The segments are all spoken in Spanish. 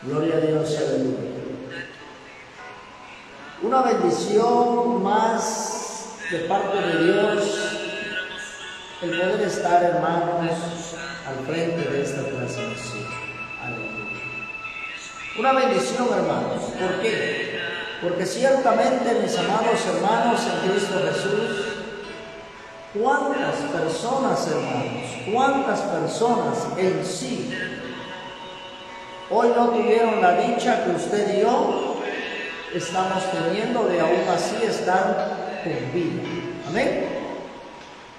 Gloria a Dios, aleluya. Una bendición más de parte de Dios, el poder estar, hermanos, al frente de esta transmisión. Aleluya. Una bendición, hermanos. ¿Por qué? Porque ciertamente, mis amados hermanos en Cristo Jesús, ¿cuántas personas, hermanos? ¿Cuántas personas en sí hoy no tuvieron la dicha que usted y yo estamos teniendo de aún así estar con vida? Amén.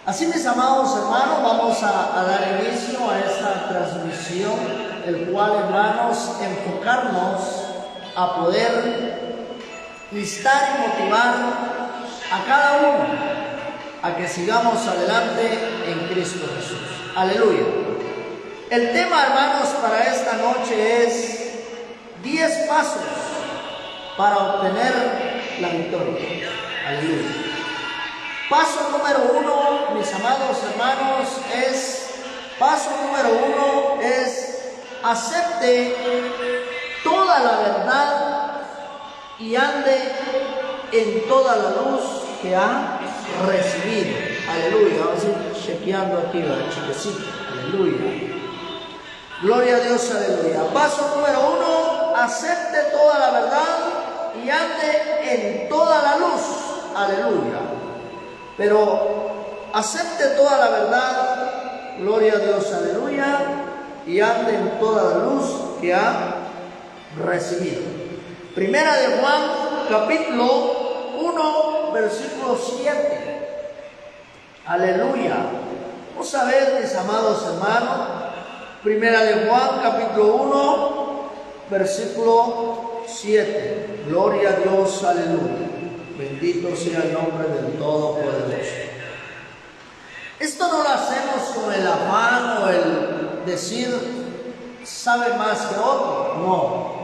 Así, mis amados hermanos, vamos a dar inicio a esta transmisión, el cual, hermanos, enfocarnos a poder instar y motivar a cada uno a que sigamos adelante en Cristo Jesús. Aleluya. El tema, hermanos, para esta noche es 10 pasos para obtener la victoria. Aleluya. Paso número 1, mis amados hermanos, es acepte toda la verdad y ande en toda la luz que ha recibido. Aleluya. Vamos a ir chequeando aquí, ¿verdad? Chiquecito. Aleluya. Gloria a Dios, aleluya. Paso número 1, acepte toda la verdad y ande en toda la luz. Aleluya. Pero acepte toda la verdad, gloria a Dios, aleluya, y ande en toda la luz que ha recibido. Primera de Juan, capítulo 1, versículo 7. Aleluya. Vamos a ver, mis amados hermanos, Primera de Juan, capítulo 1, versículo 7. Gloria a Dios, aleluya. Bendito sea el nombre del Todopoderoso. Esto no lo hacemos con el afán o el decir sabe más que otro. No.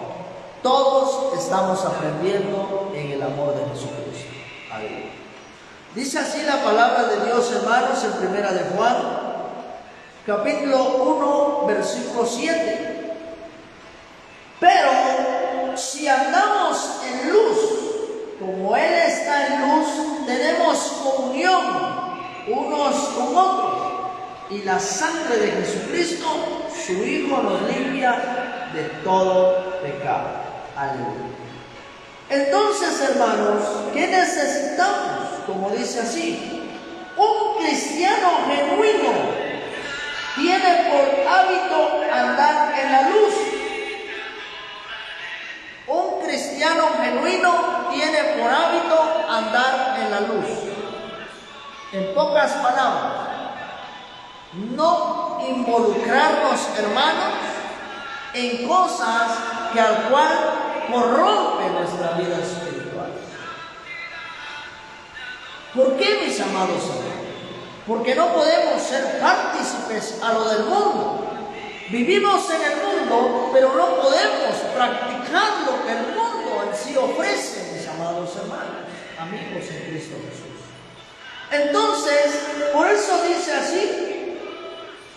Todos estamos aprendiendo en el amor de Jesucristo. Aleluya. Dice así la palabra de Dios, hermanos, en Primera de Juan, capítulo 1, versículo 7. Pero si andamos en luz, como Él está en luz, tenemos comunión unos con otros, y la sangre de Jesucristo, su Hijo, nos limpia de todo pecado. Aleluya. Entonces, hermanos, ¿qué necesitamos? Como dice así, un cristiano genuino tiene por hábito andar en la luz. Un cristiano genuino tiene por hábito andar en la luz. En pocas palabras, no involucrarnos, hermanos, en cosas que al cual corrompe nuestra vida espiritual. ¿Por qué, mis amados hermanos? Porque no podemos ser partícipes a lo del mundo. Vivimos en el mundo, pero no podemos practicar lo que el mundo en sí ofrece, mis amados hermanos, amigos en Cristo Jesús. Entonces, por eso dice así,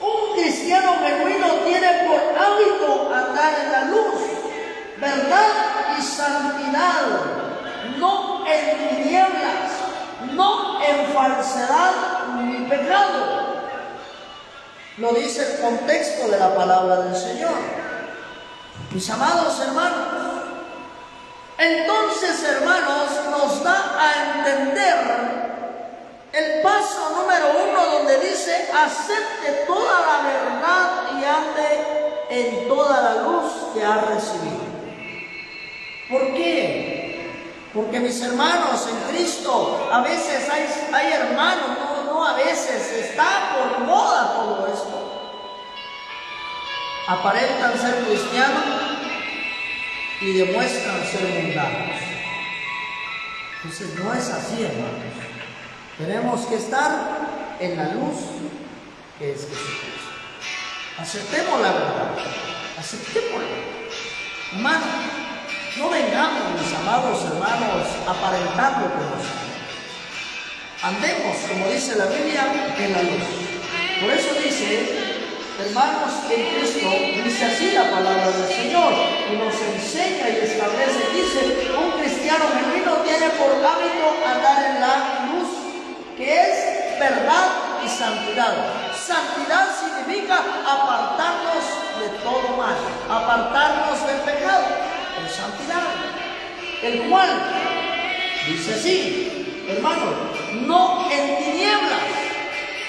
un cristiano genuino tiene por hábito andar en la luz, verdad y santidad, no en tinieblas, no en falsedad ni pecado. Lo dice el contexto de la palabra del Señor. Mis amados hermanos, entonces, hermanos, nos da a entender el paso número 1, donde dice acepte toda la verdad y ande en toda la luz que ha recibido. ¿Por qué? Porque, mis hermanos en Cristo, a veces hay hermanos, no a veces, está por moda todo esto. Aparentan ser cristianos y demuestran ser mundanos. Entonces no es así, hermanos. Tenemos que estar en la luz que es Jesucristo. Aceptemos la verdad, aceptémosla. Hermanos, no vengamos, mis amados hermanos, aparentando que no somos. Andemos, como dice la Biblia, en la luz. Por eso dice, hermanos en Cristo, dice así la palabra del Señor. y nos enseña y establece, dice, un cristiano genuino tiene por hábito andar en la luz, que es verdad y santidad. Santidad significa apartarnos de todo mal, apartarnos del pecado, en santidad, el cual dice así, hermano, no en tinieblas.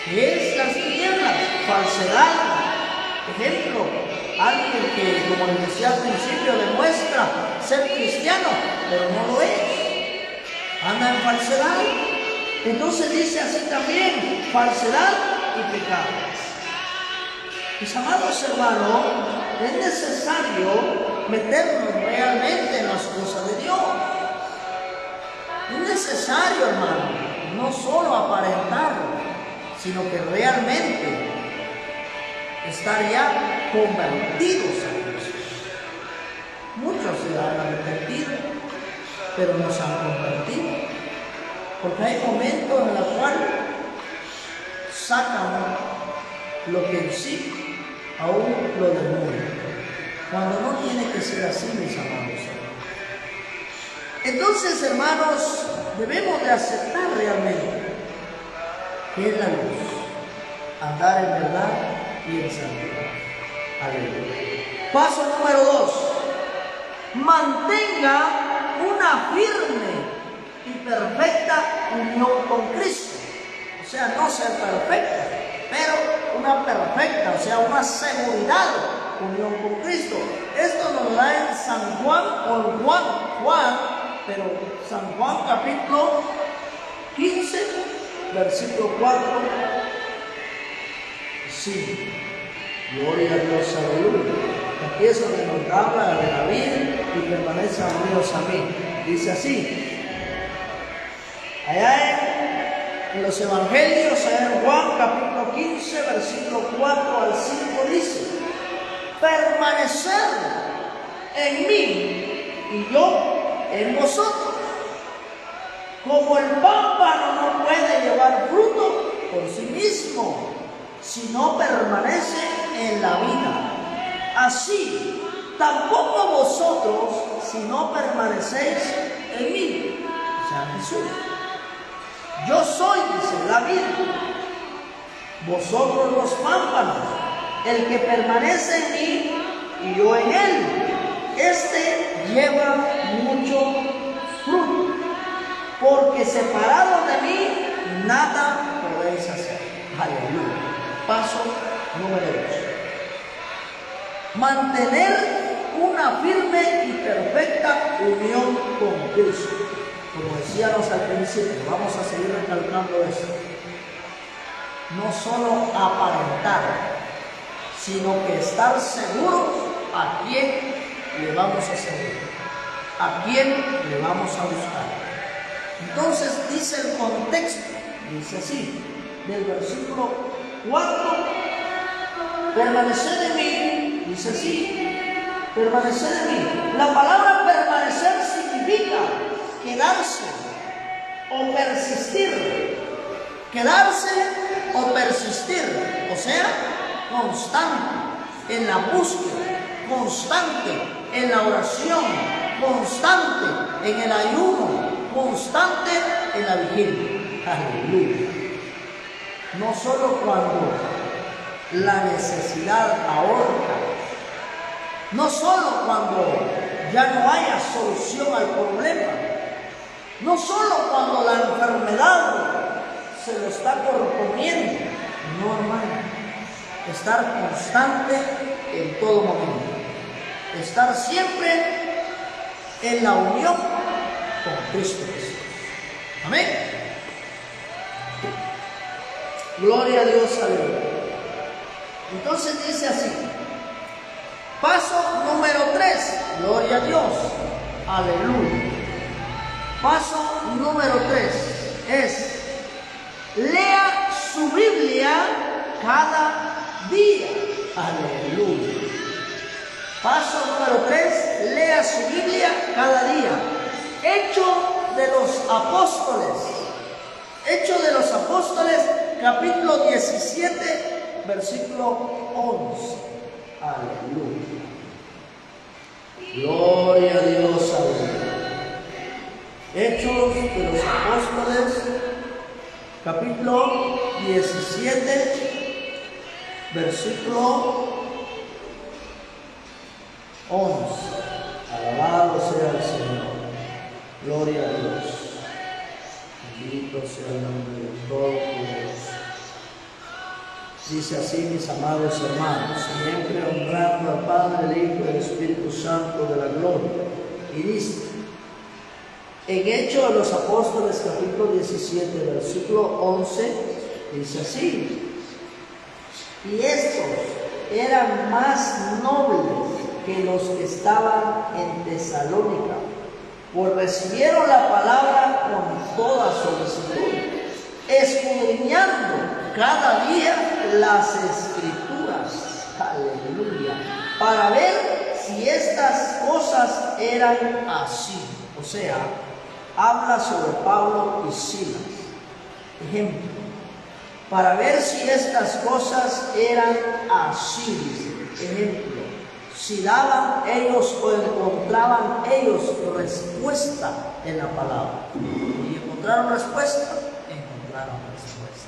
¿Qué es las tinieblas? Falsedad. Ejemplo, alguien que, como les decía al principio, demuestra ser cristiano, pero no lo es, anda en falsedad. Entonces dice así también, falsedad y pecado. Mis amados hermanos, es necesario meternos realmente en las cosas de Dios. Es necesario, hermano, no solo aparentar, sino que realmente estar ya convertidos a Cristo. Muchos se han arrepentido, pero no se han convertido, porque hay momentos en los cuales sacan lo que en sí aún lo del mundo, cuando no tiene que ser así, mis amados. Entonces, hermanos, debemos de aceptar realmente que es la luz, andar en verdad y en santidad. Aleluya. Paso número 2. Mantenga una firme y perfecta unión con Cristo. O sea, no ser perfecta, pero una perfecta, o sea, una seguridad, unión con Cristo. Esto nos da en San Juan, o Juan, pero San Juan capítulo 15, versículo 4. Sí, gloria a Dios, aleluya. Empieza donde nos habla de David y permanece unidos a mí. Dice así, allá en los evangelios, allá en Juan capítulo 15, versículo 4 al 5 dice, permanecer en mí y yo en vosotros. Como el pámpano no puede llevar fruto por sí mismo, si no permanece en la vida, así tampoco vosotros si no permanecéis en mí. O sea, Jesús. Yo soy, dice, la vid, vosotros los pámpanos. El que permanece en mí y yo en él, este lleva mucho fruto, porque separados de mí nada podéis hacer. Aleluya. Paso número 2. Mantener una firme y perfecta unión con Cristo. Como decíamos al principio, vamos a seguir recalcando esto. No solo aparentar, sino que estar seguros a quién le vamos a seguir, a quién le vamos a buscar. Entonces dice el contexto, dice así, del versículo 4, permanecer en mí, dice así, permanecer en mí. La palabra permanecer significa quedarse o persistir, quedarse o persistir, o sea, constante en la búsqueda, constante en la oración, constante en el ayuno, constante en la vigilia. Aleluya. No solo cuando la necesidad ahorca, no solo cuando ya no haya solución al problema, no solo cuando la enfermedad se lo está corponiendo, no, hermano. Estar constante en todo momento, estar siempre en la unión con Cristo Jesús. Amén. Gloria a Dios, aleluya. Entonces dice así, paso número 3, gloria a Dios, aleluya. Paso número 3 es, lea su Biblia cada día. Aleluya. Paso número 3, lea su Biblia cada día. Hecho de los Apóstoles. Hecho de los Apóstoles, capítulo 17, versículo 11. Aleluya. Gloria a Dios, aleluya. Hechos de los Apóstoles, capítulo 17, versículo 11. Alabado sea el Señor. Gloria a Dios. Bendito sea el nombre del Todopoderoso. Dice así, mis amados hermanos, siempre honrando al Padre, el Hijo y el Espíritu Santo de la gloria. Y dice, en Hechos de los Apóstoles, capítulo 17, versículo 11, dice así: y estos eran más nobles que los que estaban en Tesalónica, pues recibieron la palabra con toda solicitud, escudriñando cada día las Escrituras, aleluya, para ver si estas cosas eran así. O sea, habla sobre Pablo y Silas. Ejemplo, para ver si estas cosas eran así. Ejemplo, si daban ellos o encontraban ellos respuesta en la palabra. Y encontraron respuesta, encontraron respuesta.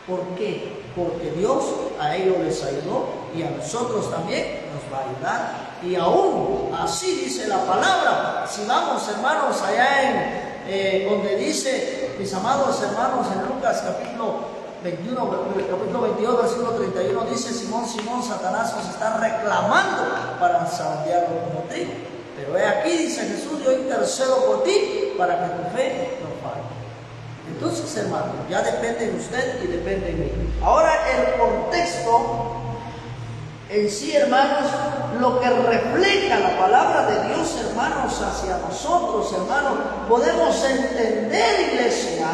¿Por qué? Porque Dios a ellos les ayudó y a nosotros también nos va a ayudar. Y aún así dice la palabra. Si vamos, hermanos, allá en donde dice, mis amados hermanos, en Lucas capítulo 22, versículo 31, dice: Simón, Simón, Satanás os está reclamando para zarandearlo como trigo. Pero he aquí, dice Jesús, yo intercedo por ti para que tu fe no falle. Entonces, hermano, ya depende de usted y depende de mí. Ahora, el contexto en sí, hermanos, lo que refleja la palabra de Dios, hermanos, hacia nosotros, hermanos, podemos entender, iglesia,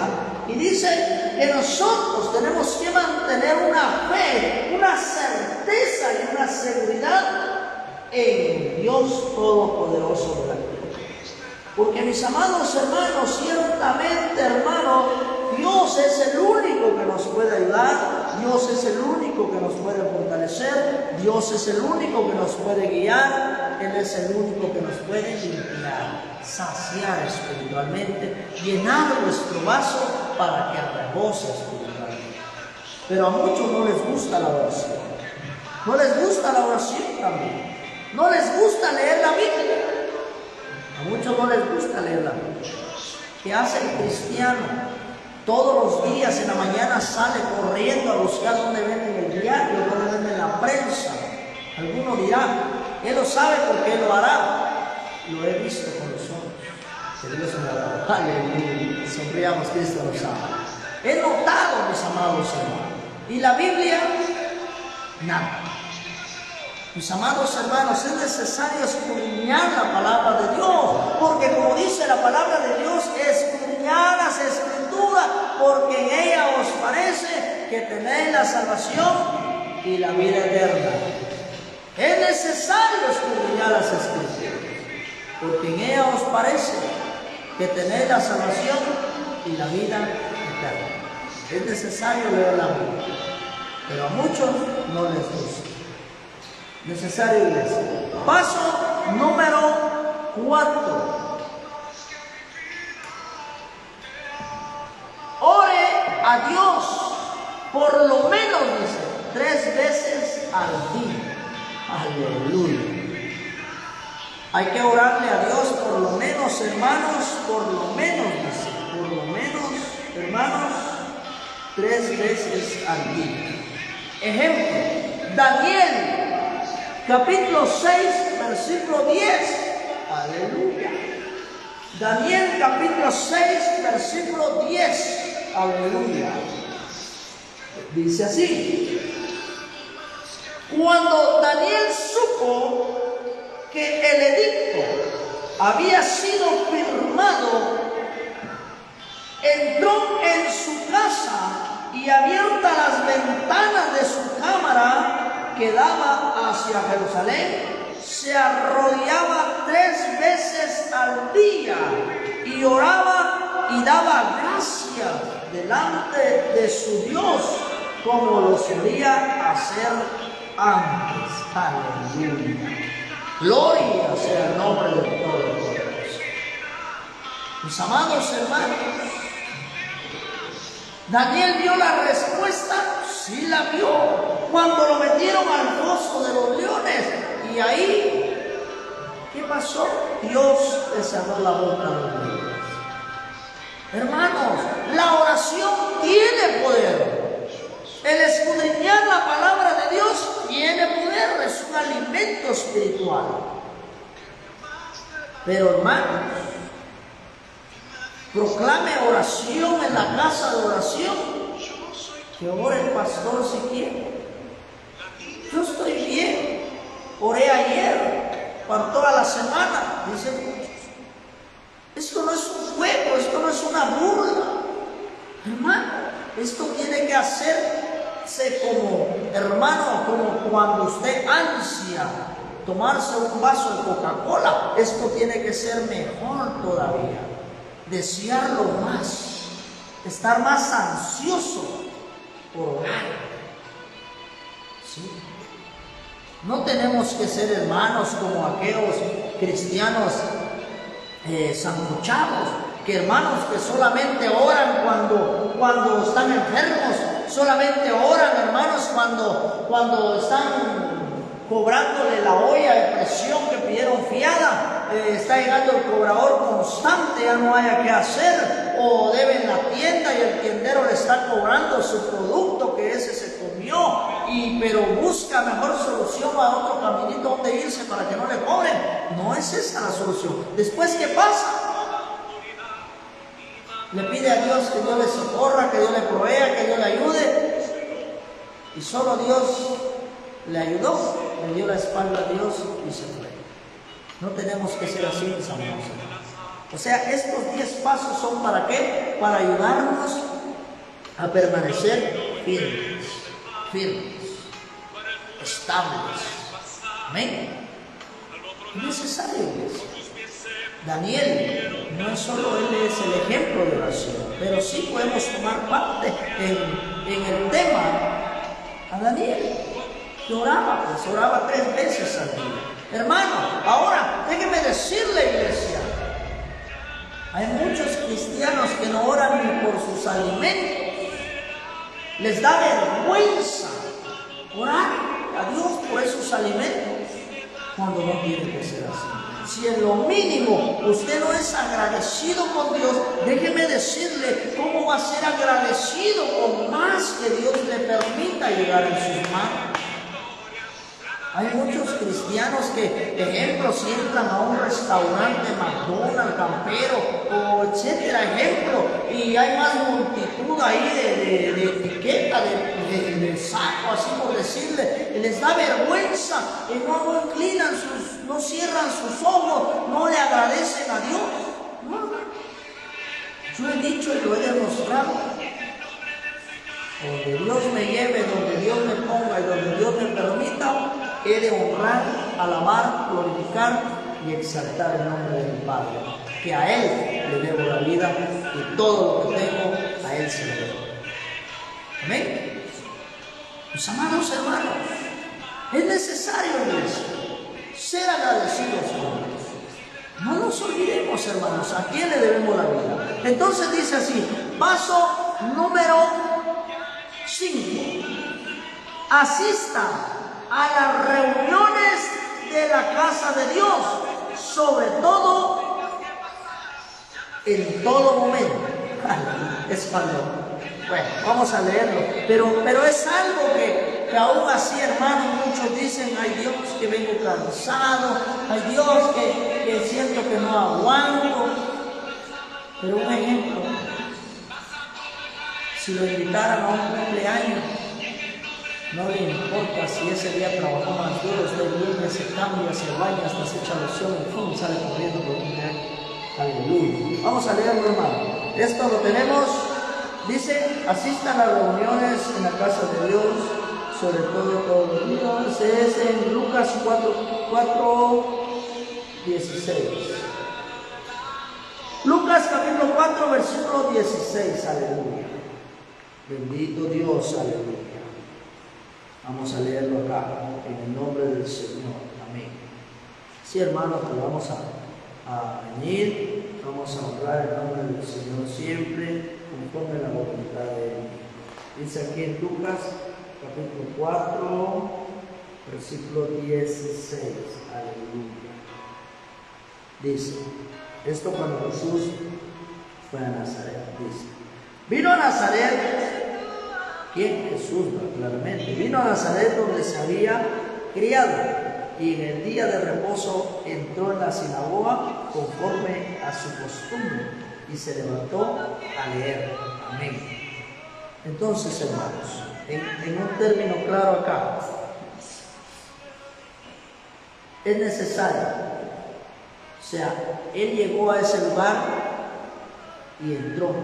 y dice que nosotros tenemos que mantener una fe, una certeza y una seguridad en Dios Todopoderoso de la gloria. Porque, mis amados hermanos, ciertamente, hermano, Dios es el único que nos puede ayudar, Dios es el único que nos puede fortalecer, Dios es el único que nos puede guiar, Él es el único que nos puede limpiar, saciar espiritualmente, llenar nuestro vaso para que rebose espiritualmente. Pero a muchos no les gusta la oración, no les gusta la oración también, no les gusta leer la Biblia. A muchos no les gusta leer la Biblia. ¿Qué hace el cristiano? Todos los días en la mañana sale corriendo a buscar dónde venden el diario, dónde venden la prensa. Alguno dirá, él lo sabe porque él lo hará. Lo he visto con los ojos. Que Dios me ha dado. Aleluya. Sonriamos, Cristo lo sabe. He notado, mis amados hermanos. Y la Biblia, nada. Mis amados hermanos, es necesario escudriñar la palabra de Dios, porque como dice la palabra de Dios, escudriñar las Escrituras, porque en ella os parece que tenéis la salvación y la vida eterna. Es necesario escudriñar las Escrituras, porque en ella os parece que tenéis la salvación y la vida eterna. Es necesario leer la Biblia, pero a muchos no les gusta. Necesario, iglesia. Paso número 4. Ore a Dios por lo menos, dice, 3 veces al día. Aleluya. Hay que orarle a Dios por lo menos, hermanos, por lo menos, dice, por lo menos, hermanos, 3 veces al día. Ejemplo, Daniel capítulo 6, versículo 10. Aleluya. Daniel capítulo 6, versículo 10. Aleluya. Dice así: cuando Daniel supo que el edicto había sido firmado, entró en su casa y abiertas las ventanas de su cámara que daba hacia Jerusalén, se arrodillaba 3 veces al día y oraba y daba gracias delante de su Dios, como lo solía hacer antes. Aleluya. Gloria sea el nombre del Todopoderoso. Mis amados hermanos, Daniel vio la respuesta, sí la vio, cuando lo metieron al foso de los leones. Y ahí, ¿qué pasó? Dios le cerró la boca a los leones. Hermanos, la oración tiene poder. El escudriñar la palabra de Dios tiene poder, es un alimento espiritual. Pero hermanos, proclame oración en la casa de oración. Que ore el pastor si quiere. Yo estoy bien. Oré ayer por toda la semana. Dice, esto no es un juego, esto no es una burla. Hermano, esto tiene que hacerse como, hermano, como cuando usted ansia tomarse un vaso de Coca-Cola. Esto tiene que ser mejor todavía. Desearlo más, estar más ansioso por orar. ¿Sí? No tenemos que ser hermanos como aquellos cristianos sanguchados, que hermanos que solamente oran cuando están enfermos, solamente oran hermanos cuando están cobrándole la olla de presión que pidieron fiada, está llegando el cobrador constante, ya no haya qué hacer, o deben la tienda y el tiendero le está cobrando su producto que ese se comió, pero busca mejor solución a otro caminito donde irse para que no le cobren. No es esa la solución. Después, ¿qué pasa? Le pide a Dios que Dios le socorra, que Dios le provea, que Dios le ayude, y solo Dios le ayudó, le dio la espalda a Dios y se fue. No tenemos que ser así, mis amados. O sea, estos 10 pasos son ¿para qué? Para ayudarnos a permanecer firmes, estables. Amén. Es necesario, iglesia. Daniel, no es solo él es el ejemplo de oración, pero sí podemos tomar parte en el tema a Daniel. Que oraba 3 veces al día. Hermano, ahora déjeme decirle, iglesia, hay muchos cristianos que no oran ni por sus alimentos. Les da vergüenza orar a Dios por esos alimentos, cuando no tiene que ser así. Si en lo mínimo usted no es agradecido con Dios, déjeme decirle cómo va a ser agradecido con más que Dios le permita llegar en sus manos. Hay muchos cristianos que, ejemplo, si entran a un restaurante, McDonald's, Campero, o etcétera, ejemplo, y hay más multitud ahí de etiqueta, de saco, así por decirle, y les da vergüenza, y no inclinan no cierran sus ojos, no le agradecen a Dios. No. Yo he dicho y lo he demostrado. Donde Dios me lleve, donde Dios me ponga y donde Dios me permita, he de honrar, alabar, glorificar y exaltar el nombre de mi Padre, que a Él le debo la vida y todo lo que tengo a Él se lo debo. Amén. Mis amados hermanos, es necesario, iglesia, ser agradecidos con Dios. No nos olvidemos, hermanos, a quién le debemos la vida. Entonces dice así, paso número 5. Asista a las reuniones de la casa de Dios, sobre todo en todo momento. Es cuando, bueno, vamos a leerlo, pero es algo que aún así, hermanos, muchos dicen, ay Dios, que vengo cansado, ay Dios, que siento que no aguanto. Pero un ejemplo, si lo invitaran a un cumpleaños, no le importa si ese día trabajó más duro, usted viene, se cambia, se baña, hasta se echa loción, en fin, sale corriendo por un cumpleaños. Aleluya. Vamos a leerlo, hermano. Esto lo tenemos, dice, asistan a las reuniones en la casa de Dios, sobre todo todos los días. Es en Lucas 4:16. Lucas capítulo 4, versículo 16. Aleluya. Bendito Dios, aleluya. Vamos a leerlo acá, en el nombre del Señor. Amén. Sí, hermanos, pues vamos a venir, vamos a honrar el nombre del Señor siempre, conforme a la voluntad de Él. Dice aquí en Lucas, capítulo 4, versículo 16. Aleluya. Dice, esto cuando Jesús fue a Nazaret, dice, vino a Nazaret, ¿quién? Jesús, claramente, vino a Nazaret donde se había criado, y en el día de reposo entró en la sinagoga conforme a su costumbre, y se levantó a leer. Amén. Entonces, hermanos, en un término claro acá, es necesario, o sea, él llegó a ese lugar y entró.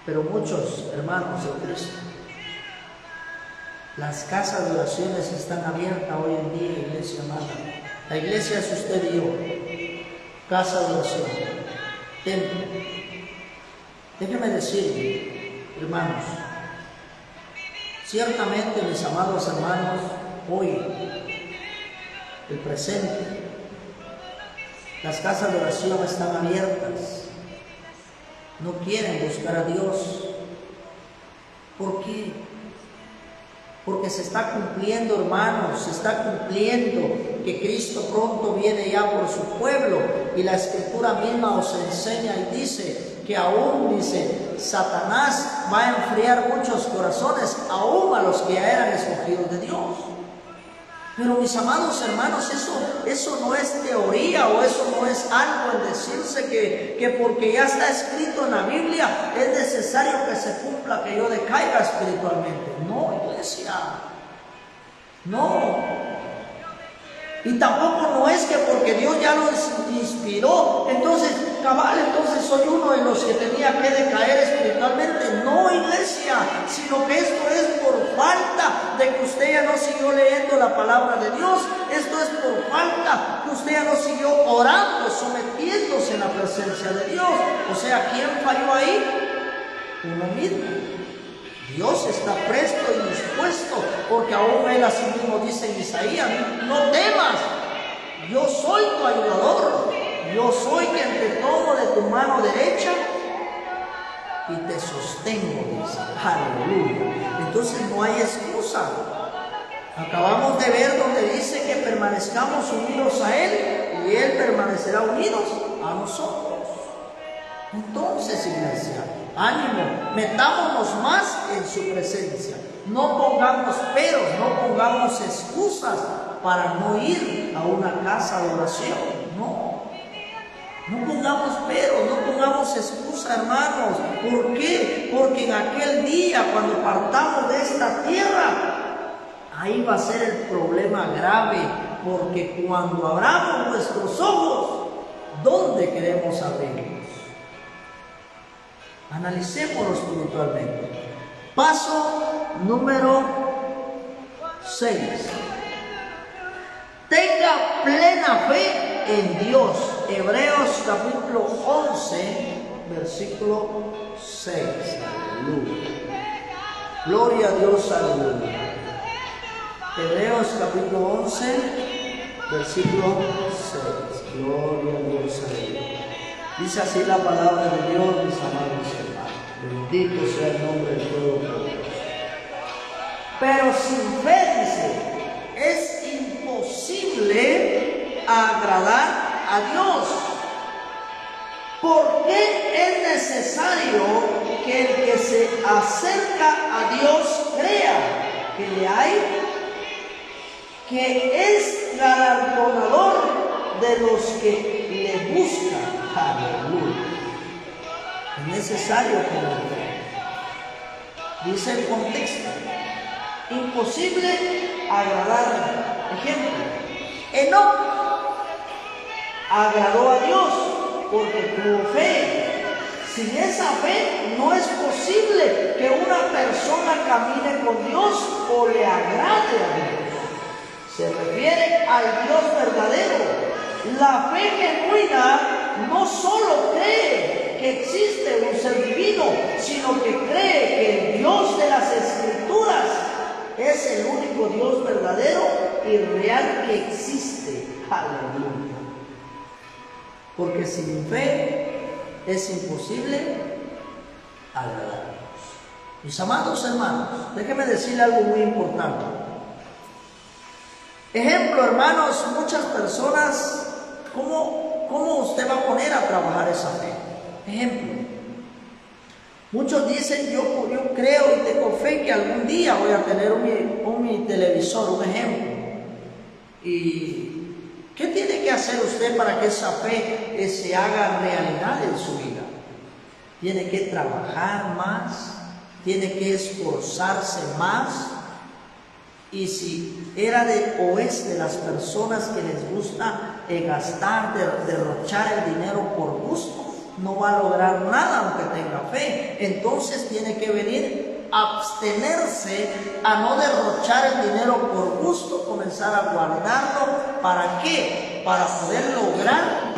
Pero muchos hermanos de Cristo, las casas de oraciones están abiertas hoy en día, iglesia amada. La iglesia es usted y yo, casa de oración, templo. Déjenme decirle, hermanos, ciertamente, mis amados hermanos, hoy, el presente, las casas de oración están abiertas. No quieren buscar a Dios. ¿Por qué? Porque se está cumpliendo, hermanos, se está cumpliendo que Cristo pronto viene ya por su pueblo, y la Escritura misma os enseña y dice que aún, dice, Satanás va a enfriar muchos corazones, aún a los que ya eran escogidos de Dios. Pero mis amados hermanos, eso no es teoría, o eso no es algo en decirse que porque ya está escrito en la Biblia es necesario que se cumpla, que yo decaiga espiritualmente. No, iglesia, no. Y tampoco no es que porque Dios ya nos inspiró, entonces soy uno de los que tenía que decaer espiritualmente. No, iglesia, sino que esto es por falta de que usted ya no siguió leyendo la palabra de Dios. Esto es por falta que usted ya no siguió orando, sometiéndose en la presencia de Dios. O sea, ¿quién falló ahí? Uno mismo. Dios está presto y dispuesto, porque aún Él así mismo dice en Isaías, no temas, yo soy tu ayudador, yo soy quien te tomo de tu mano derecha y te sostengo, dice. Aleluya. Entonces no hay excusa. Acabamos de ver donde dice que permanezcamos unidos a Él y Él permanecerá unidos a nosotros. Entonces, iglesia, ánimo, metámonos más en su presencia. No pongamos peros, no pongamos excusas para no ir a una casa de oración. No pongamos peros, no pongamos excusa, hermanos. ¿Por qué? Porque en aquel día, cuando partamos de esta tierra, ahí va a ser el problema grave. Porque cuando abramos nuestros ojos, ¿dónde queremos abrirlos? Analicémoslo espiritualmente. Paso número 6. Tenga plena fe en Dios. Hebreos capítulo 11, versículo 6. Aleluya. Gloria a Dios, aleluya. Hebreos capítulo 11, versículo 6. Gloria a Dios, aleluya. Dice así la palabra de Dios, mis amados hermanos. Bendito sea el nombre del Todopoderoso. Pero sin fe, dice, es imposible agradar a Dios. ¿Por qué es necesario que el que se acerca a Dios crea que le hay, que es galardonador de los que le buscan? Aleluya. Es necesario que lo crea. Dice el contexto: imposible agradar. Ejemplo, Enoc agradó a Dios porque tuvo fe. Sin esa fe no es posible que una persona camine con Dios o le agrade a Dios. Se refiere al Dios verdadero. La fe genuina no solo cree que existe un ser divino, sino que cree que el Dios de las Escrituras es el único Dios verdadero y y real que existe. Aleluya. Porque sin fe es imposible agradar a Dios. Mis amados hermanos, déjenme decirle algo muy importante. Ejemplo, hermanos, muchas personas, ¿cómo usted va a poner a trabajar esa fe? Ejemplo, muchos dicen, yo creo y tengo fe que algún día voy a tener mi televisor, un ejemplo. ¿Y qué tiene que hacer usted para que esa fe se haga realidad en su vida? Tiene que trabajar más, tiene que esforzarse más. Y si es de las personas que les gusta gastar, derrochar el dinero por gusto, no va a lograr nada aunque tenga fe. Entonces tiene que venir a abstenerse a no derrochar el dinero por gusto, comenzar a guardarlo. ¿Para qué? Para poder lograr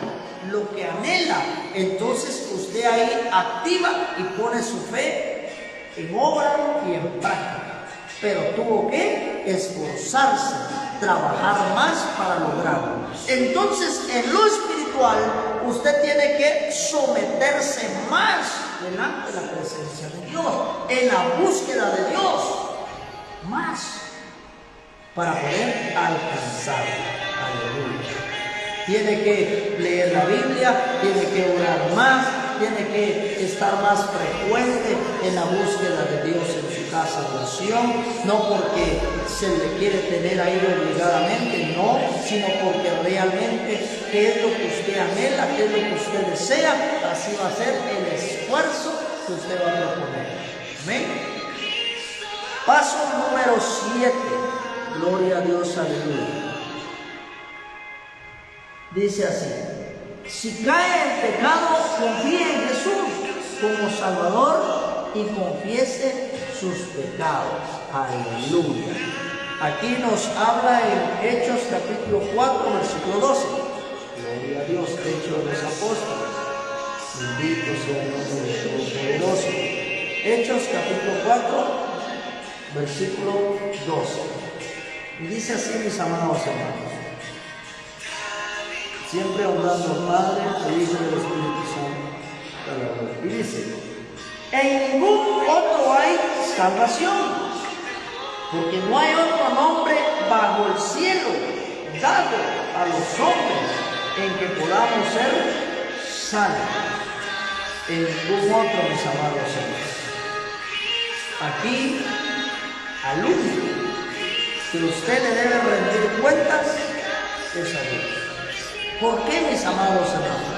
lo que anhela. Entonces usted ahí activa y pone su fe en obra y en práctica. Pero tuvo que esforzarse, trabajar más para lograrlo. Entonces, en lo espiritual, usted tiene que someterse más delante de la presencia de Dios, en la búsqueda de Dios, más, para poder alcanzar. Aleluya. Tiene que leer la Biblia, tiene que orar más, tiene que estar más frecuente en la búsqueda de Dios en su casa de oración, no porque se le quiere tener ahí obligadamente, no, sino porque realmente qué es lo que usted anhela, qué es lo que usted desea, así va a ser el esfuerzo que usted va a proponer. Amén. Paso número 7. Gloria a Dios, aleluya. Dice así: si cae en pecado, confíe en Jesús como Salvador y confiese sus pecados. Aleluya. Aquí nos habla en Hechos capítulo 4, versículo 12. Gloria a Dios, Hechos de los Apóstoles. Bendito sea el nombre de Dios poderoso. Hechos capítulo 4, versículo 12. Y dice así, mis amados hermanos. Siempre honrando al Padre, al Hijo y al Espíritu Santo. Y dice: en ningún otro hay salvación, porque no hay otro nombre bajo el cielo dado a los hombres en que podamos ser salvos. En ningún otro, mis amados hermanos. Aquí, al único que usted le debe rendir cuentas es a Dios. ¿Por qué, mis amados hermanos?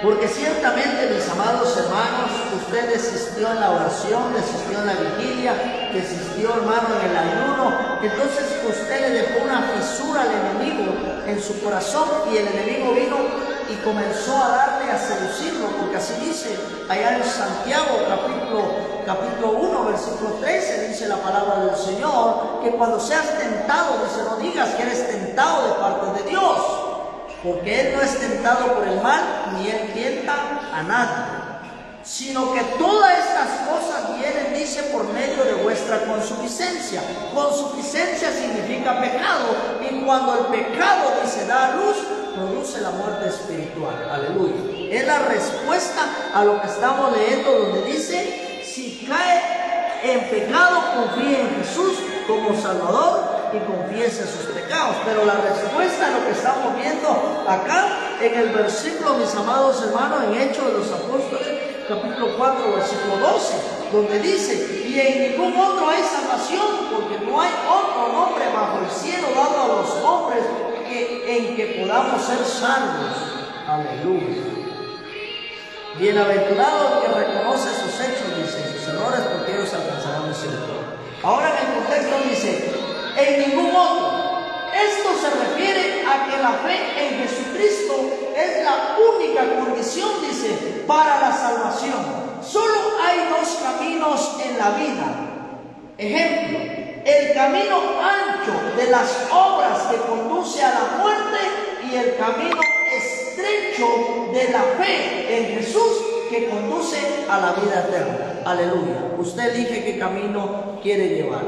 Porque ciertamente, mis amados hermanos, usted desistió en la oración, desistió en la vigilia, desistió, hermano, en el ayuno. Entonces usted le dejó una fisura al enemigo en su corazón, y el enemigo vino y comenzó a darle, a seducirlo, porque así dice allá en Santiago capítulo 1, versículo 13, dice la palabra del Señor, que cuando seas tentado, dice, no digas que eres tentado de parte de Dios, porque Él no es tentado por el mal, ni Él tienta a nadie, sino que todas estas cosas vienen, dice, por medio de vuestra consuficiencia. Consuficiencia significa pecado, y cuando el pecado, dice, da a luz, produce la muerte espiritual. Aleluya. Es la respuesta a lo que estamos leyendo, donde dice: si cae en pecado, confíe en Jesús como Salvador y confiese sus pecados. Pero la respuesta a lo que estamos viendo acá en el versículo, mis amados hermanos, en Hechos de los Apóstoles capítulo 4, versículo 12, donde dice: y en ningún otro hay salvación, porque no hay otro nombre bajo el cielo dado a los hombres en que podamos ser salvos. Aleluya. Bienaventurado el que reconoce sus hechos, dice, sus errores, porque ellos alcanzarán misericordia. Ahora en el contexto dice: en ningún otro. Esto se refiere a que la fe en Jesucristo es la única condición, dice, para la salvación. Solo hay dos caminos en la vida. Ejemplo: el camino ancho de las obras que conduce a la muerte, y el camino estrecho de la fe en Jesús que conduce a la vida eterna. Aleluya. Usted elige qué camino quiere llevar.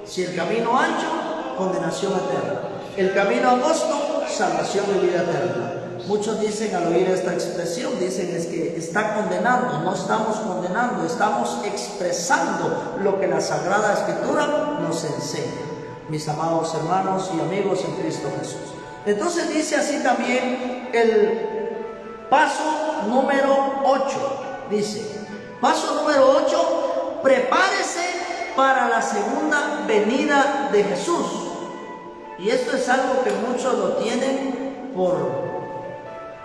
Si el camino ancho, condenación eterna. El camino angosto, salvación y vida eterna. Muchos dicen al oír esta expresión, dicen es que está condenando. No estamos condenando, estamos expresando lo que la Sagrada Escritura nos enseña, mis amados hermanos y amigos en Cristo Jesús. Entonces dice así también el paso número 8. Dice, paso número 8, prepárese para la segunda venida de Jesús. Y esto es algo que muchos lo tienen por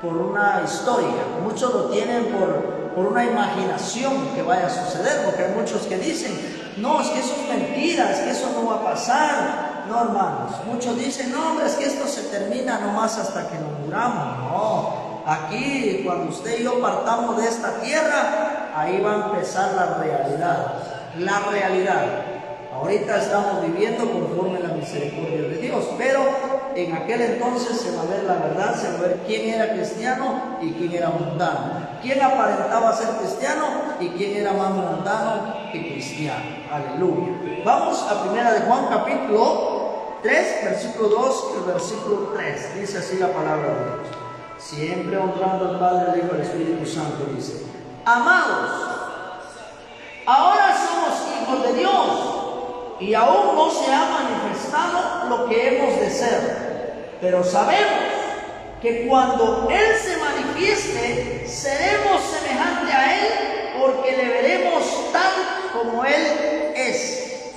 una historia, muchos lo tienen por una imaginación que vaya a suceder, porque hay muchos que dicen, no, es que eso es mentira, es que eso no va a pasar. No, hermanos, muchos dicen, no, hombre, es que esto se termina nomás hasta que nos muramos. No, aquí cuando usted y yo partamos de esta tierra, ahí va a empezar la realidad. La realidad. Ahorita estamos viviendo conforme a la misericordia de Dios, pero en aquel entonces se va a ver la verdad, se va a ver quién era cristiano y quién era mundano, quién aparentaba ser cristiano y quién era más mundano que cristiano. Aleluya. Vamos a 1 de Juan capítulo 3, versículo 2 y versículo 3. Dice así la palabra de Dios. Siempre honrando al Padre, al Hijo y al Espíritu Santo, dice: amados, ahora somos hijos de Dios y aún no se ha manifestado lo que hemos de ser, pero sabemos que cuando Él se manifieste, seremos semejantes a Él, porque le veremos tal como Él es.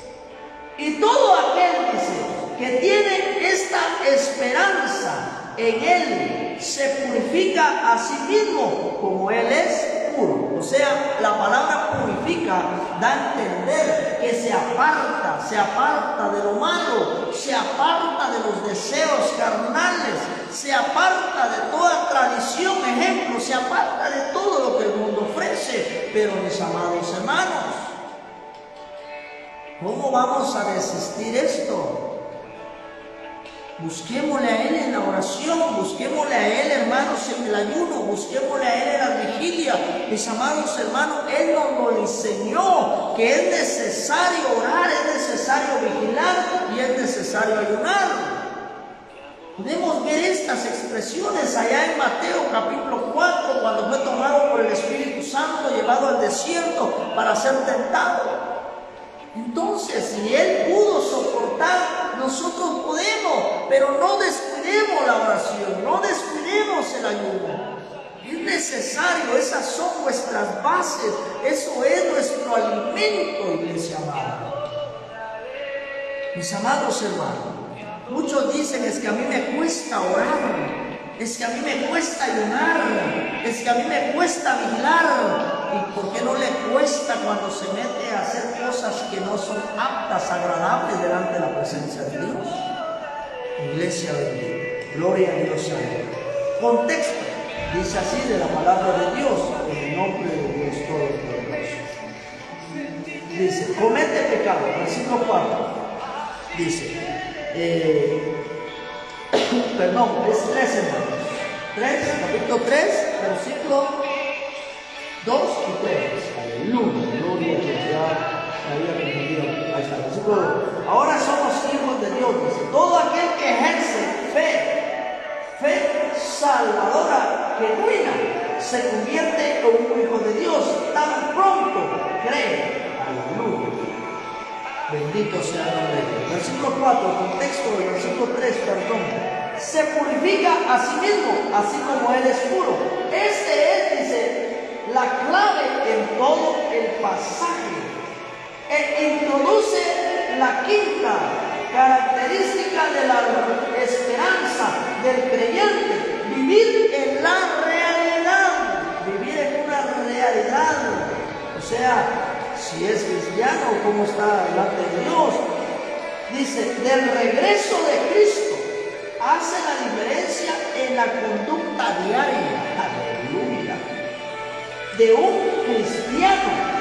Y todo aquel, dice, que tiene esta esperanza en Él, se purifica a sí mismo como Él es puro. O sea, la palabra purifica da a entender que se aparta de lo malo, se aparta de los deseos carnales, se aparta de toda tradición, ejemplo, se aparta de todo lo que el mundo ofrece. Pero mis amados hermanos, ¿cómo vamos a resistir esto? Busquémosle a Él en la oración, busquémosle a Él, hermanos, en el ayuno, busquémosle a Él en la vigilia. Mis amados hermanos, Él nos lo enseñó, que es necesario orar, es necesario vigilar y es necesario ayunar. Podemos ver estas expresiones allá en Mateo capítulo 4, cuando fue tomado por el Espíritu Santo, llevado al desierto para ser tentado. Entonces, si Él pudo soportar, nosotros podemos, pero no descuidemos la oración, no descuidemos el ayuno. Es necesario, esas son nuestras bases, eso es nuestro alimento, iglesia amada. Mis amados hermanos, muchos dicen, es que a mí me cuesta orar, es que a mí me cuesta ayunar, es que a mí me cuesta vigilar. ¿Y por qué no le cuesta cuando se mete a hacer cosas que no son aptas, agradables delante de la presencia de Dios? Iglesia bendita, gloria a Dios. Contexto, dice así de la palabra de Dios, en el nombre de Dios Todopoderoso. Dice, comete pecado, versículo 4. Dice, perdón, es 3, hermanos. 3, capítulo 3, versículo 2 y 3. Aleluya, gloria a Dios. Ya había comprendido. Ahí está, versículo 2. Ahora somos hijos de Dios, dice. Todo aquel que ejerce fe salvadora, genuina, se convierte en un hijo de Dios tan pronto cree. Aleluya. Bendito sea el nombre de Dios. Versículo 4, contexto del versículo 3, perdón. Se purifica a sí mismo, así como Él es puro. Este es, dice, la clave en todo el pasaje. Introduce la quinta característica de la esperanza del creyente: vivir en la realidad, vivir en una realidad. O sea, si es cristiano, cómo está delante de Dios. Dice, del regreso de Cristo hace la diferencia en la conducta diaria. Aleluya. De un cristiano,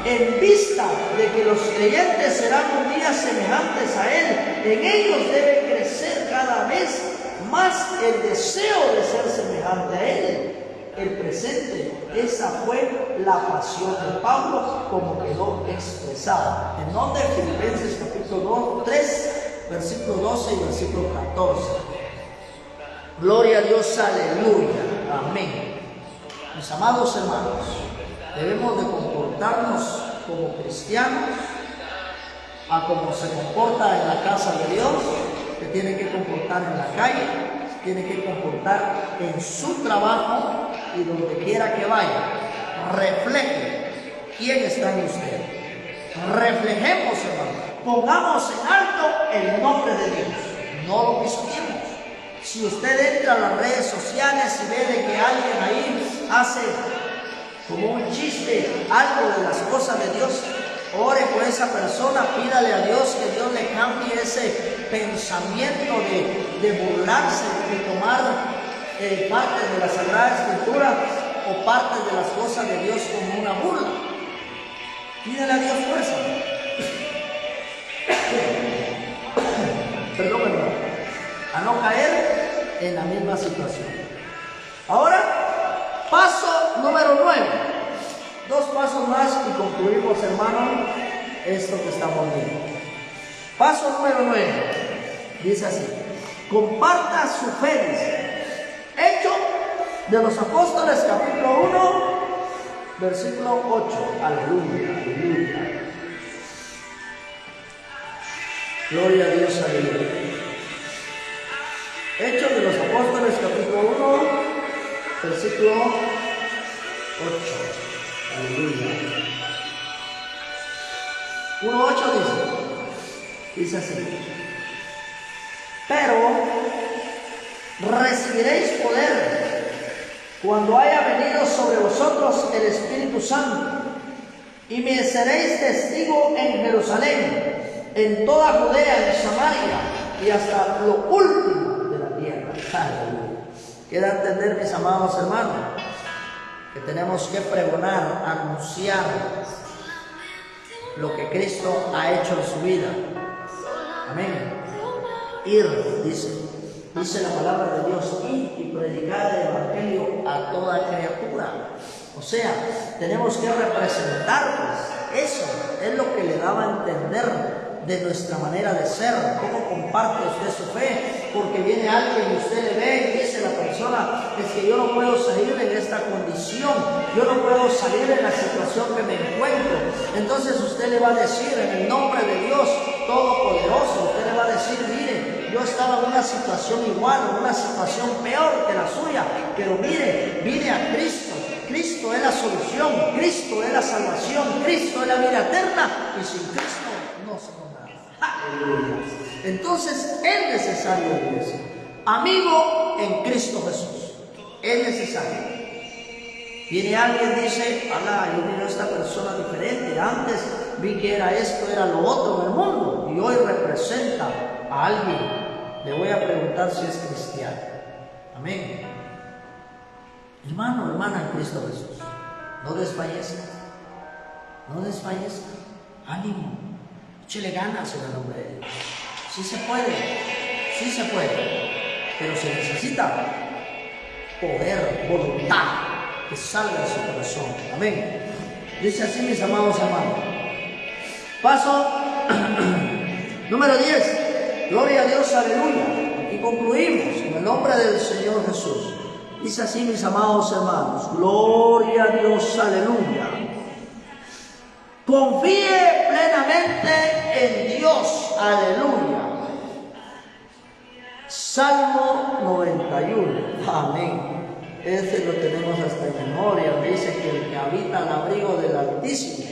en vista de que los creyentes serán un día semejantes a Él. En ellos debe crecer cada vez más el deseo de ser semejante a Él. El presente, esa fue la pasión de Pablo, como quedó expresada. ¿En donde? Filipenses capítulo 3, versículo 12 y versículo 14. Gloria a Dios, aleluya, amén. Mis amados hermanos, debemos de comportarnos como cristianos a como se comporta en la casa de Dios, se tiene que comportar en la calle, se tiene que comportar en su trabajo y donde quiera que vaya. Refleje quién está en usted. Reflejemos, hermano. Pongamos en alto el nombre de Dios. No lo pisoteemos. Si usted entra a las redes sociales y ve de que alguien ahí hace como un chiste algo de las cosas de Dios, ore por esa persona, pídale a Dios que Dios le cambie ese pensamiento de burlarse y tomar partes de la Sagrada Escritura o partes de las cosas de Dios como una burla. Pídale a Dios fuerza. Perdón, hermano, a no caer en la misma situación. Ahora, paso número 9. 2 pasos más y concluimos, hermano, esto que estamos viendo. Paso número 9. Dice así: comparta su fe, dice. Hechos de los Apóstoles, capítulo 1, versículo 8. Aleluya, aleluya. Gloria a Dios, aleluya. Hechos de los Apóstoles, capítulo 1, versículo 8. Aleluya. 1:8 dice así: pero recibiréis poder cuando haya venido sobre vosotros el Espíritu Santo, y me seréis testigo en Jerusalén, en toda Judea, en Samaria y hasta lo último de la tierra. Aleluya. Queda a entender, mis amados hermanos, que tenemos que pregonar, anunciar lo que Cristo ha hecho en su vida. Amén. Ir, dice la palabra de Dios, ir y predicar el Evangelio a toda criatura. O sea, tenemos que representarnos. Eso es lo que le daba a entender de nuestra manera de ser. ¿Cómo comparte usted su fe? Porque viene alguien y usted le ve y dice la persona: es que yo no puedo salir en esta condición, yo no puedo salir en la situación que me encuentro. Entonces usted le va a decir, en el nombre de Dios Todopoderoso, usted le va a decir: mire, yo estaba en una situación igual, en una situación peor que la suya, pero mire, vine a Cristo. Cristo es la solución, Cristo es la salvación, Cristo es la vida eterna, y sin Cristo no somos nada. ¡Aleluya! Entonces es necesario, iglesia, amigo en Cristo Jesús, es necesario. Viene alguien y dice: alá, yo miro a esta persona diferente, antes vi que era esto, era lo otro en el mundo, y hoy representa a alguien. Le voy a preguntar si es cristiano. Amén. Hermano, hermana en Cristo Jesús, no desfallezca, no desfallezca, ánimo, échele ganas en el nombre de Dios. Sí se puede, pero se necesita poder, voluntad que salga de su corazón. Amén. Dice así, mis amados hermanos. Paso número 10. Gloria a Dios, aleluya. Y concluimos en el nombre del Señor Jesús. Dice así, mis amados hermanos: gloria a Dios, aleluya. Confíe plenamente en Dios, aleluya. Salmo 91, amén. Este lo tenemos hasta en memoria. Dice que el que habita al abrigo del Altísimo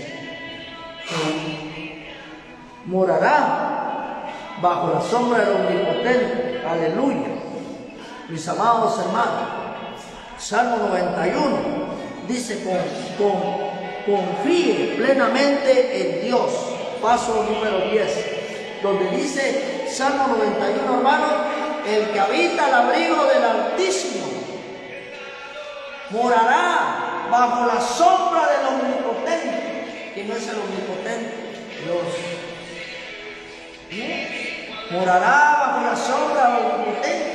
morará bajo la sombra del Omnipotente, aleluya. Mis amados hermanos, Salmo 91 dice: confíe plenamente en Dios. Paso número 10, donde dice Salmo 91, hermano: el que habita al abrigo del Altísimo morará bajo la sombra del Omnipotente. ¿Quién es el Omnipotente? Dios. Morará bajo la sombra del Omnipotente.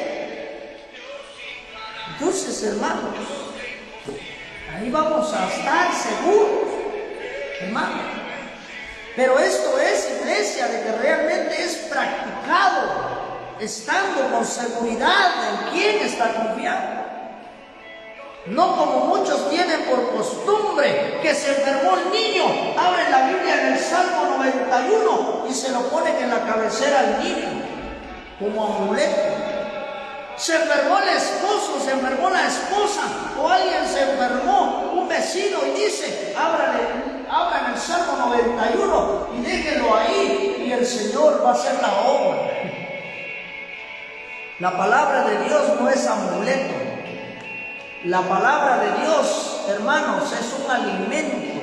Entonces, hermanos, ahí vamos a estar seguros, hermano. Pero esto es, iglesia, de que realmente es practicado estando con seguridad en quién está confiando. No como muchos tienen por costumbre que se enfermó el niño, abren la Biblia en el Salmo 91 y se lo ponen en la cabecera al niño como amuleto. Se enfermó el esposo, se enfermó la esposa, o alguien se enfermó, un vecino, y dice, abran el Salmo 91 y déjenlo ahí y el Señor va a hacer la obra. La palabra de Dios no es amuleto. La palabra de Dios, hermanos, es un alimento.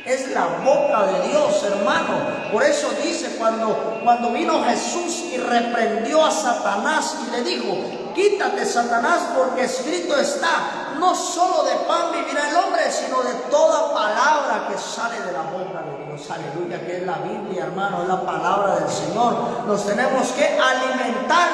Es la boca de Dios, hermano. Por eso dice cuando vino Jesús y reprendió a Satanás y le dijo, quítate, Satanás, porque escrito está, no solo de pan vivirá el hombre, sino de toda palabra que sale de la boca de Dios. Aleluya, que es la Biblia, hermano, es la palabra del Señor. Nos tenemos que alimentar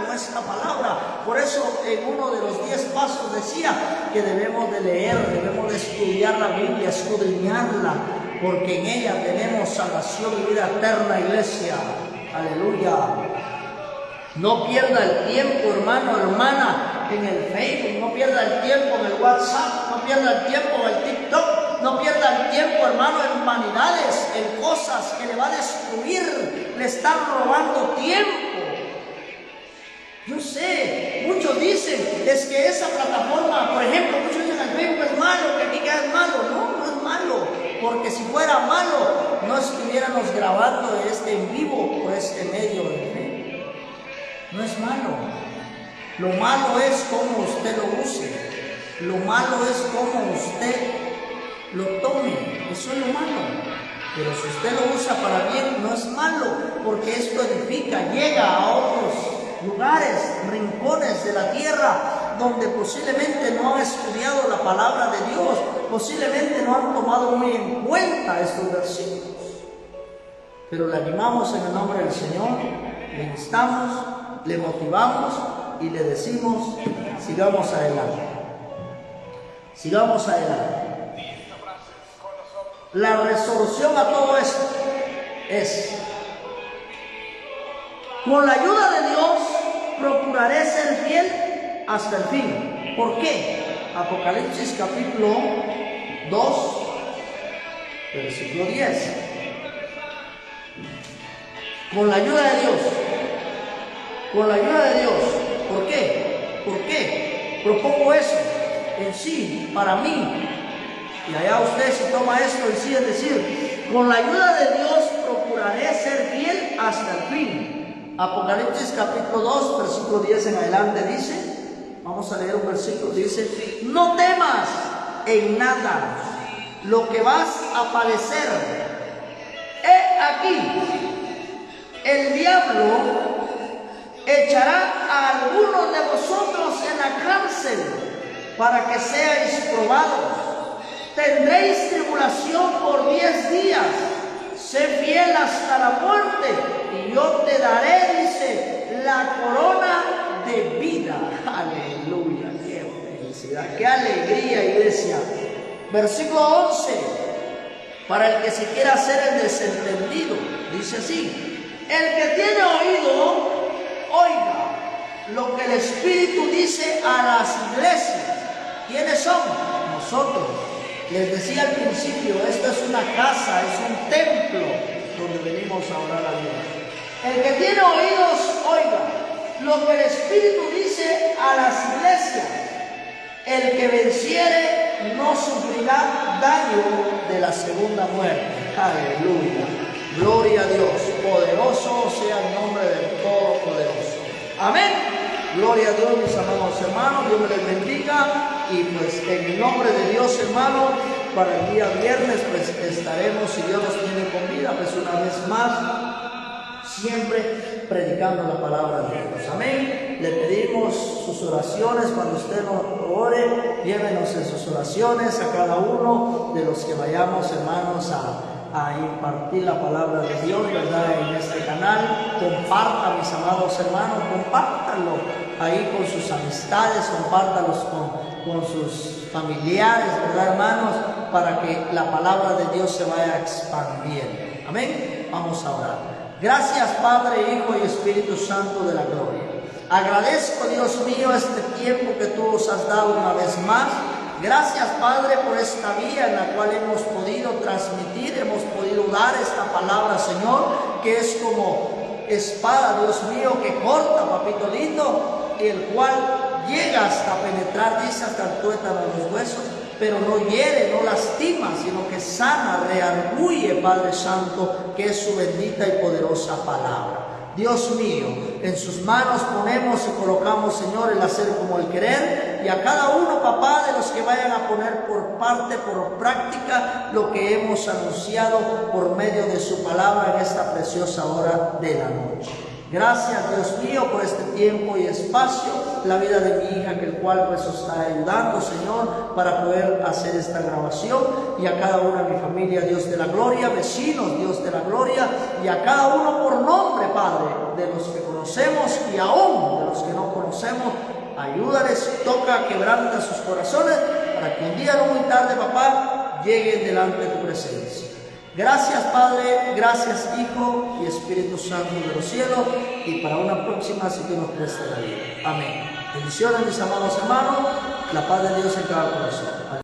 con esta palabra. Por eso en uno de los 10 pasos decía que debemos de leer, debemos de estudiar la Biblia, escudriñarla, porque en ella tenemos salvación y vida eterna, iglesia. Aleluya. No pierda el tiempo, hermano, hermana, en el Facebook, no pierda el tiempo en el WhatsApp, no pierda el tiempo en el TikTok, no pierda el tiempo, hermano, en vanidades, en cosas que le va a destruir, le están robando tiempo. Yo sé, muchos dicen, es que esa plataforma, por ejemplo, muchos dicen el Facebook es malo, que aquí es malo. No, no es malo, porque si fuera malo, no estuviéramos grabando en vivo por este medio de Facebook. No es malo. Lo malo es cómo usted lo use. Lo malo es cómo usted lo tome. Eso es lo malo. Pero si usted lo usa para bien, no es malo, porque esto edifica, llega a otros lugares, rincones de la tierra, donde posiblemente no han estudiado la palabra de Dios, posiblemente no han tomado muy en cuenta estos versículos. Pero le animamos en el nombre del Señor, le instamos, le motivamos y le decimos, sigamos adelante. Sigamos adelante. La resolución a todo esto es: con la ayuda de Dios procuraré ser fiel hasta el fin. ¿Por qué? Apocalipsis capítulo 2, versículo 10. Con la ayuda de Dios. Con la ayuda de Dios. ¿Por qué? ¿Por qué propongo eso? En sí, para mí. Y allá usted si toma esto y sí, es decir, con la ayuda de Dios procuraré ser fiel hasta el fin. Apocalipsis capítulo 2, versículo 10 en adelante dice, vamos a leer un versículo, dice, no temas en nada lo que vas a padecer. He aquí, el diablo echará a algunos de vosotros en la cárcel para que seáis probados. Tendréis tribulación por 10 días. Sé fiel hasta la muerte y yo te daré, dice, la corona de vida. Aleluya, qué felicidad, qué alegría, iglesia. Versículo 11, para el que se quiera hacer el desentendido, dice así: el que tiene oído, oiga lo que el Espíritu dice a las iglesias. ¿Quiénes son? Nosotros. Les decía al principio, esta es una casa, es un templo donde venimos a orar a Dios. El que tiene oídos, oiga lo que el Espíritu dice a las iglesias. El que venciere no sufrirá daño de la segunda muerte. Aleluya. Gloria a Dios. Poderoso sea el nombre del Todopoderoso. Amén. Gloria a Dios, mis amados hermanos. Dios me les bendiga. Y pues en el nombre de Dios, hermano, para el día viernes pues estaremos, si Dios nos tiene con vida, pues una vez más, siempre predicando la palabra de Dios. Amén. Le pedimos sus oraciones cuando usted nos ore, llévenos en sus oraciones a cada uno de los que vayamos, hermanos, a impartir la palabra de Dios, ¿verdad? En este canal. Compartan, mis amados hermanos, compártanlo ahí con sus amistades, compártanlos con sus familiares, ¿verdad, hermanos? Para que la palabra de Dios se vaya expandiendo. Amén. Vamos a orar. Gracias Padre, Hijo y Espíritu Santo de la gloria. Agradezco, Dios mío, este tiempo que tú nos has dado una vez más. Gracias Padre por esta vía en la cual hemos podido transmitir, hemos podido dar esta palabra, Señor, que es como espada, Dios mío, que corta, papito lindo, y el cual llega hasta penetrar, dice, hasta el tuétano de los huesos, pero no hiere, no lastima, sino que sana, rearguye, Padre Santo, que es su bendita y poderosa palabra. Dios mío, en sus manos ponemos y colocamos, Señor, el hacer como el querer, y a cada uno, papá, de los que vayan a poner por parte, por práctica, lo que hemos anunciado por medio de su palabra en esta preciosa hora de la noche. Gracias, Dios mío, por este tiempo y espacio, la vida de mi hija, que el cual pues nos está ayudando, Señor, para poder hacer esta grabación, y a cada una de mi familia, Dios de la gloria, vecinos, Dios de la gloria, y a cada uno por nombre, Padre, de los que conocemos y aún de los que no conocemos. Ayúdales, toca, quebranta sus corazones, para que un día no muy tarde, papá, lleguen delante de tu presencia. Gracias Padre, gracias Hijo y Espíritu Santo de los cielos, y para una próxima si tú nos prestas la vida. Amén. Bendiciones mis amados hermanos, la paz de Dios en cada corazón.